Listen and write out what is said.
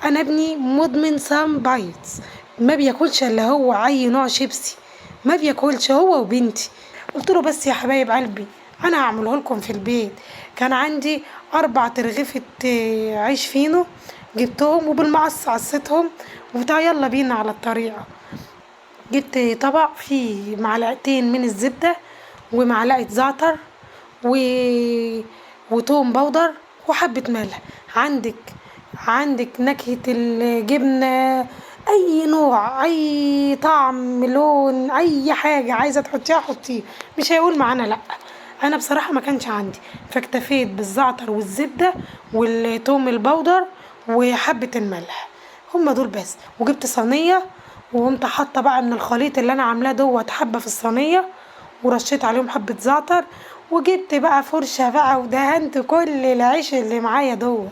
انا ابني مدمن سان بايتس، ما بياكلش الا هو اي نوع شيبسي، ما بياكلش هو وبنتي. قلت له بس يا حبايب قلبي انا هعمله لكم في البيت. كان عندي 4 ترغيفة عيش فينو، جبتهم وبالمقص عصيتهم وبتاع، يلا بينا على الطريقة. جبت طبق فيه معلقتين من الزبدة ومعلقة زعتر و... وتوم بودر وحبة ملح. عندك عندك نكهة الجبنة، أي نوع، أي طعم، لون، أي حاجة عايزة تحطيها حطيه، مش هيقول معانا لأ. أنا بصراحة ما كانش عندي، فاكتفيت بالزعتر والزبدة والتوم البودر وحبة الملح، هما دول بس. وجبت صينية وقمت حاطة بقى من الخليط اللي أنا عاملاه دوت حبة في الصينية، ورشيت عليهم حبة زعتر، وجبت بقى فرشة بقى ودهنت كل العيش اللي معايا دوت.